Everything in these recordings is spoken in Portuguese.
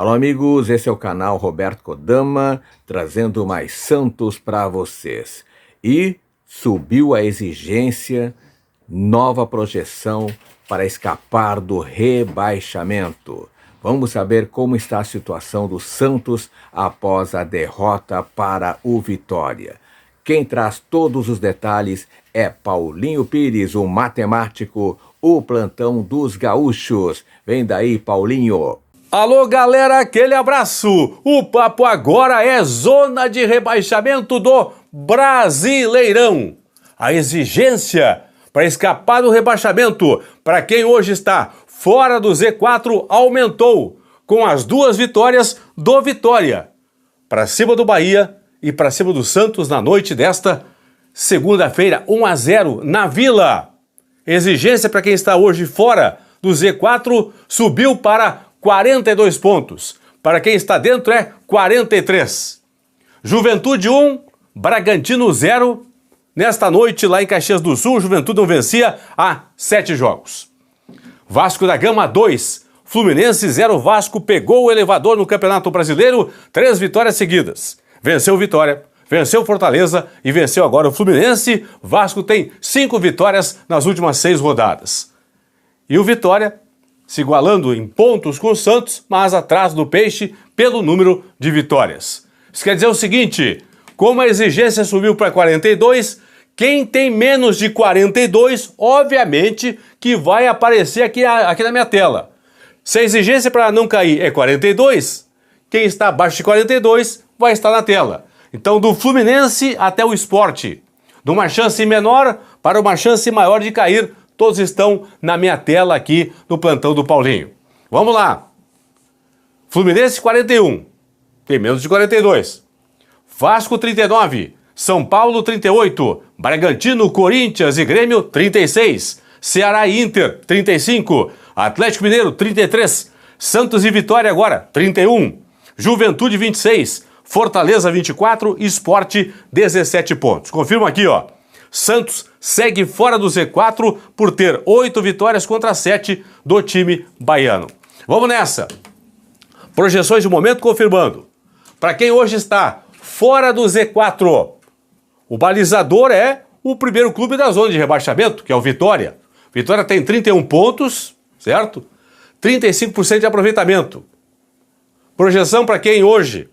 Alô, amigos, esse é o canal Roberto Kodama, trazendo mais Santos para vocês. E subiu a exigência, nova projeção para escapar do rebaixamento. Vamos saber como está a situação do Santos após a derrota para o Vitória. Quem traz todos os detalhes é Paulinho Pires, o matemático, o plantão dos gaúchos. Vem daí, Paulinho. Alô, galera, aquele abraço! O papo agora é zona de rebaixamento do Brasileirão. A exigência para escapar do rebaixamento para quem hoje está fora do Z4 aumentou com as duas vitórias do Vitória. Para cima do Bahia e para cima do Santos na noite desta segunda-feira, 1-0 na Vila. Exigência para quem está hoje fora do Z4 subiu para 42 pontos. Para quem está dentro é 43. Juventude 1, Bragantino 0. Nesta noite lá em Caxias do Sul, Juventude não vencia há 7 jogos. Vasco da Gama 2, Fluminense 0. Vasco pegou o elevador no Campeonato Brasileiro, 3 vitórias seguidas. Venceu o Vitória, venceu o Fortaleza e venceu agora o Fluminense. Vasco tem 5 vitórias nas últimas 6 rodadas. E o Vitória se igualando em pontos com o Santos, mas atrás do Peixe pelo número de vitórias. Isso quer dizer o seguinte, como a exigência subiu para 42, quem tem menos de 42, obviamente que vai aparecer aqui na minha tela. Se a exigência para não cair é 42, quem está abaixo de 42 vai estar na tela. Então, do Fluminense até o Sport, de uma chance menor para uma chance maior de cair, todos estão na minha tela aqui no plantão do Paulinho. Vamos lá. Fluminense 41, tem menos de 42. Vasco 39, São Paulo 38, Bragantino, Corinthians e Grêmio 36, Ceará e Inter 35, Atlético Mineiro 33, Santos e Vitória agora 31, Juventude 26, Fortaleza 24 e Sport 17 pontos. Confirma aqui, ó. Santos segue fora do Z4 por ter 8 vitórias contra 7 do time baiano. Vamos nessa. Projeções de momento confirmando. Para quem hoje está fora do Z4, o balizador é o primeiro clube da zona de rebaixamento, que é o Vitória. Vitória tem 31 pontos, certo? 35% de aproveitamento. Projeção para quem hoje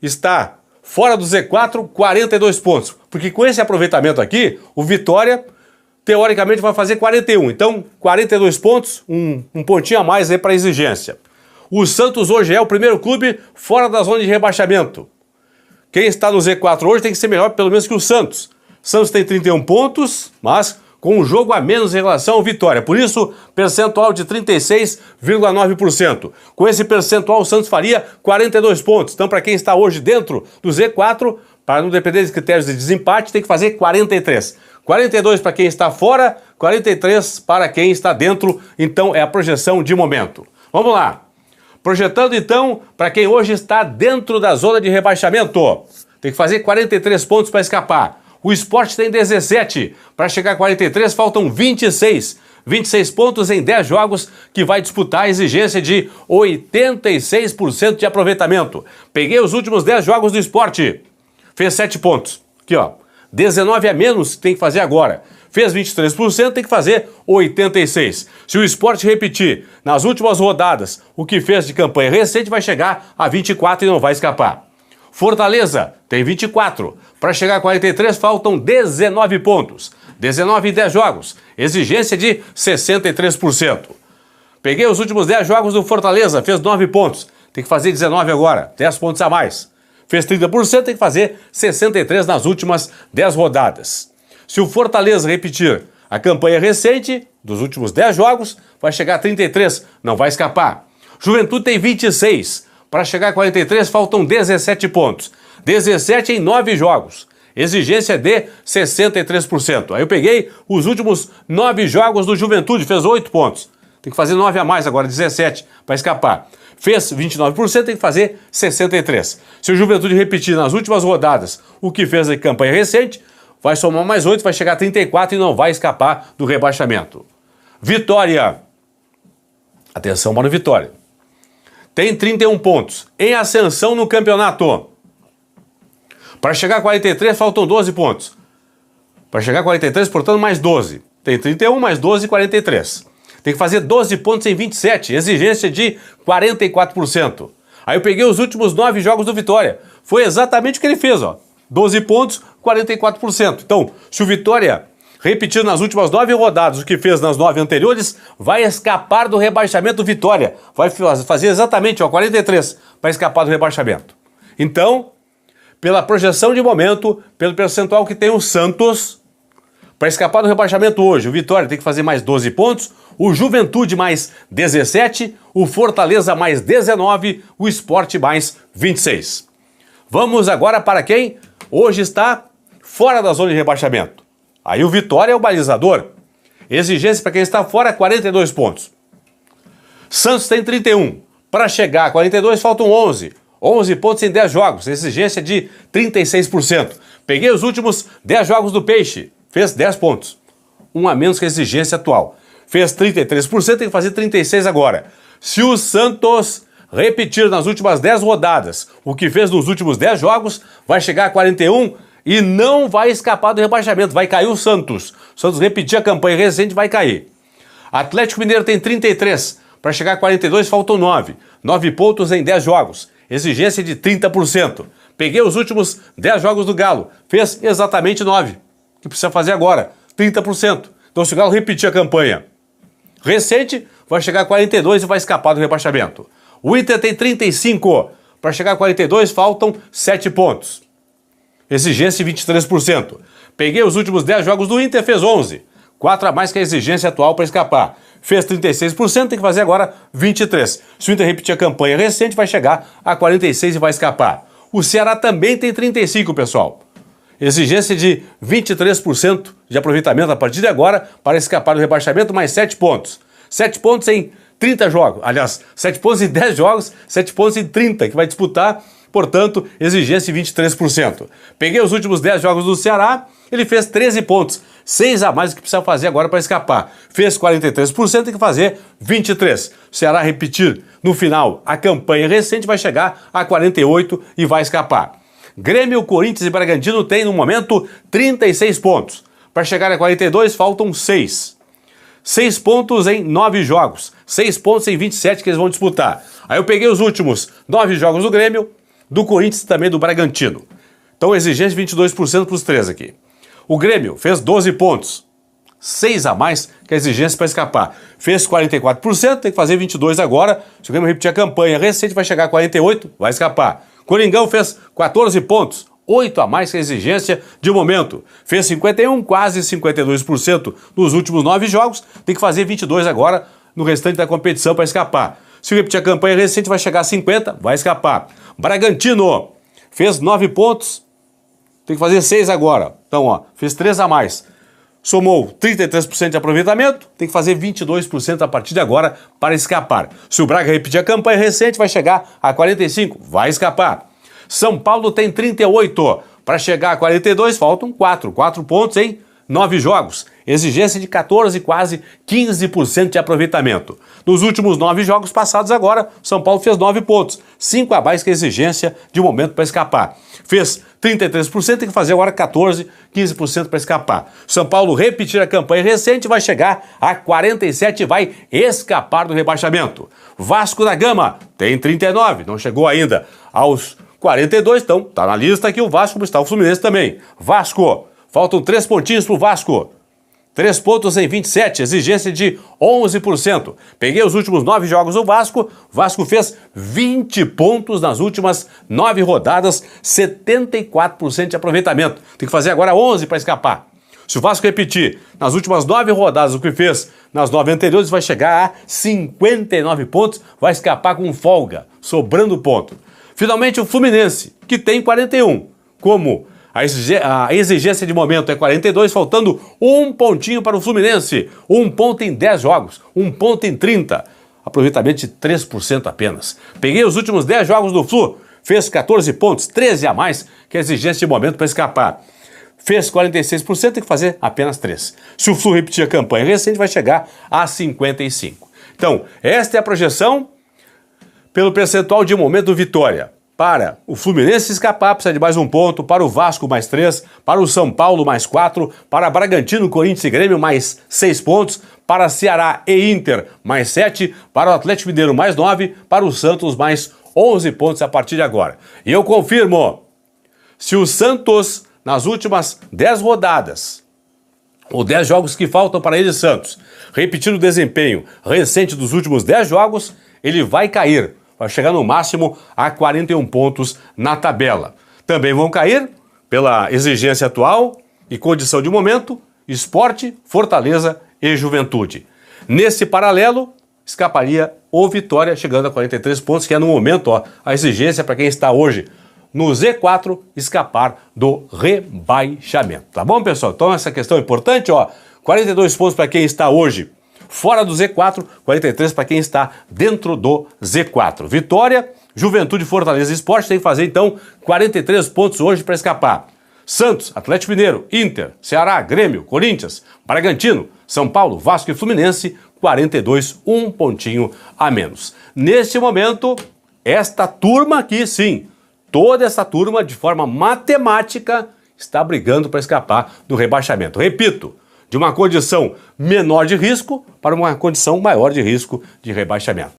está fora do Z4, 42 pontos. Porque com esse aproveitamento aqui, o Vitória, teoricamente, vai fazer 41. Então, 42 pontos, um pontinho a mais aí para a exigência. O Santos hoje é o primeiro clube fora da zona de rebaixamento. Quem está no Z4 hoje tem que ser melhor pelo menos que o Santos. Santos tem 31 pontos, mas com um jogo a menos em relação ao Vitória. Por isso, percentual de 36,9%. Com esse percentual, o Santos faria 42 pontos. Então, para quem está hoje dentro do Z4, para não depender de critérios de desempate, tem que fazer 43. 42 para quem está fora, 43 para quem está dentro. Então, é a projeção de momento. Vamos lá. Projetando, então, para quem hoje está dentro da zona de rebaixamento. Tem que fazer 43 pontos para escapar. O Sport tem 17. Para chegar a 43, faltam 26. 26 pontos em 10 jogos, que vai disputar a exigência de 86% de aproveitamento. Peguei os últimos 10 jogos do Sport. Fez 7 pontos. Aqui, ó. 19 a menos tem que fazer agora. Fez 23%, tem que fazer 86. Se o Sport repetir nas últimas rodadas o que fez de campanha recente, vai chegar a 24 e não vai escapar. Fortaleza tem 24. Para chegar a 43, faltam 19 pontos. 19 em 10 jogos. Exigência de 63%. Peguei os últimos 10 jogos do Fortaleza, fez 9 pontos. Tem que fazer 19 agora, 10 pontos a mais. Fez 30%, tem que fazer 63 nas últimas 10 rodadas. Se o Fortaleza repetir a campanha recente dos últimos 10 jogos, vai chegar a 33, não vai escapar. Juventude tem 26. Para chegar a 43, faltam 17 pontos. 17 em 9 jogos. Exigência de 63%. Aí eu peguei os últimos 9 jogos do Juventude, fez 8 pontos. Tem que fazer 9 a mais agora, 17, para escapar. Fez 29%, tem que fazer 63%. Se o Juventude repetir nas últimas rodadas o que fez em campanha recente, vai somar mais 8, vai chegar a 34 e não vai escapar do rebaixamento. Vitória. Atenção para o Vitória. tem 31 pontos, em ascensão no campeonato. Para chegar a 43, faltam 12 pontos. Para chegar a 43, portanto, mais 12. Tem 31, mais 12, 43. Tem que fazer 12 pontos em 27, exigência de 44%. Aí eu peguei os últimos 9 jogos do Vitória. Foi exatamente o que ele fez, ó. 12 pontos, 44%. Então, se o Vitória repetir nas últimas 9 rodadas o que fez nas 9 anteriores, vai escapar do rebaixamento do Vitória. Vai fazer exatamente, ó, 43 para escapar do rebaixamento. Então, pela projeção de momento, pelo percentual que tem o Santos, para escapar do rebaixamento hoje, o Vitória tem que fazer mais 12 pontos, o Juventude mais 17, o Fortaleza mais 19, o Sport mais 26. Vamos agora para quem hoje está fora da zona de rebaixamento. Aí o Vitória é o balizador. Exigência para quem está fora, 42 pontos. Santos tem 31. Para chegar a 42, faltam 11. 11 pontos em 10 jogos. Exigência de 36%. Peguei os últimos 10 jogos do Peixe. Fez 10 pontos. Um a menos que a exigência atual. Fez 33%, tem que fazer 36 agora. Se o Santos repetir nas últimas 10 rodadas o que fez nos últimos 10 jogos, vai chegar a 41 e não vai escapar do rebaixamento. Vai cair o Santos. O Santos repetir a campanha recente, vai cair. Atlético Mineiro tem 33. Para chegar a 42, faltam 9. 9 pontos em 10 jogos. Exigência de 30%. Peguei os últimos 10 jogos do Galo. Fez exatamente 9. O que precisa fazer agora? 30%. Então, se o Galo repetir a campanha recente, vai chegar a 42 e vai escapar do rebaixamento. O Inter tem 35. Para chegar a 42, faltam 7 pontos. Exigência de 23%. Peguei os últimos 10 jogos do Inter, fez 11. 4 a mais que a exigência atual para escapar. Fez 36%, tem que fazer agora 23%. Se o Inter repetir a campanha recente, vai chegar a 46% e vai escapar. O Ceará também tem 35%, pessoal. Exigência de 23% de aproveitamento a partir de agora para escapar do rebaixamento, mais 7 pontos. 7 pontos em 30 jogos. Aliás, 7 pontos em 10 jogos, 7 pontos em 30, que vai disputar, portanto, exigência de 23%. Peguei os últimos 10 jogos do Ceará, ele fez 13 pontos. 6 a mais do que precisa fazer agora para escapar. Fez 43%, tem que fazer 23%. O Ceará repetir no final a campanha recente, vai chegar a 48% e vai escapar. Grêmio, Corinthians e Bragantino têm, no momento, 36 pontos. Para chegar a 42, faltam 6. 6 pontos em 9 jogos. 6 pontos em 27 que eles vão disputar. Aí eu peguei os últimos 9 jogos do Grêmio, do Corinthians e também do Bragantino. Então, exigência de 22% para os 3 aqui. O Grêmio fez 12 pontos. 6 a mais que a exigência para escapar. Fez 44%, tem que fazer 22 agora. Se o Grêmio repetir a campanha recente, vai chegar a 48, vai escapar. Coringão fez 14 pontos, 8 a mais que a exigência de momento. Fez 51, quase 52% nos últimos 9 jogos. Tem que fazer 22 agora no restante da competição para escapar. Se repetir a campanha recente, vai chegar a 50, vai escapar. Bragantino fez 9 pontos, tem que fazer 6 agora. Então, ó, fez 3 a mais. Somou 33% de aproveitamento, tem que fazer 22% a partir de agora para escapar. Se o Braga repetir a campanha recente, vai chegar a 45, vai escapar. São Paulo tem 38, para chegar a 42 faltam 4 pontos em 9 jogos. Exigência de 14, quase 15% de aproveitamento. Nos últimos 9 jogos passados agora, São Paulo fez 9 pontos, 5 a mais que a exigência de momento para escapar. Fez 33%, tem que fazer agora 14, 15% para escapar. São Paulo repetir a campanha recente, vai chegar a 47 e vai escapar do rebaixamento. Vasco da Gama tem 39, não chegou ainda aos 42, então tá na lista aqui o Vasco, como está o Fluminense também. Vasco, faltam 3 pontinhos pro Vasco. 3 pontos em 27, exigência de 11%. Peguei os últimos 9 jogos do Vasco. Vasco fez 20 pontos nas últimas 9 rodadas, 74% de aproveitamento. Tem que fazer agora 11 para escapar. Se o Vasco repetir nas últimas 9 rodadas o que fez nas 9 anteriores, vai chegar a 59 pontos, vai escapar com folga, sobrando ponto. Finalmente o Fluminense, que tem 41. Como a exigência de momento é 42, faltando 1 pontinho para o Fluminense. 1 ponto em 10 jogos, 1 ponto em 30. Aproveitamento de 3% apenas. Peguei os últimos 10 jogos do Flu, fez 14 pontos, 13 a mais que a exigência de momento para escapar. Fez 46%, tem que fazer apenas 3. Se o Flu repetir a campanha recente, vai chegar a 55. Então, esta é a projeção pelo percentual de momento vitória. Para o Fluminense escapar, precisa de mais 1 ponto. Para o Vasco, mais 3. Para o São Paulo, mais 4. Para Bragantino, Corinthians e Grêmio, mais 6 pontos. Para Ceará e Inter, mais 7. Para o Atlético Mineiro, mais 9. Para o Santos, mais 11 pontos a partir de agora. E eu confirmo, se o Santos, nas últimas 10 rodadas, ou 10 jogos que faltam para ele, Santos, repetir o desempenho recente dos últimos 10 jogos, ele vai cair. Vai chegar no máximo a 41 pontos na tabela. Também vão cair, pela exigência atual e condição de momento, Sport, Fortaleza e Juventude. Nesse paralelo, escaparia o Vitória, chegando a 43 pontos, que é no momento a exigência para quem está hoje no Z4, escapar do rebaixamento. Tá bom, pessoal? Então essa questão é importante, 42 pontos para quem está hoje fora do Z4, 43 para quem está dentro do Z4. Vitória, Juventude, Fortaleza e Sport tem que fazer, então, 43 pontos hoje para escapar. Santos, Atlético Mineiro, Inter, Ceará, Grêmio, Corinthians, Bragantino, São Paulo, Vasco e Fluminense, 42, 1 pontinho a menos. Neste momento, esta turma aqui, sim, toda essa turma, de forma matemática, está brigando para escapar do rebaixamento. Repito, de uma condição menor de risco para uma condição maior de risco de rebaixamento.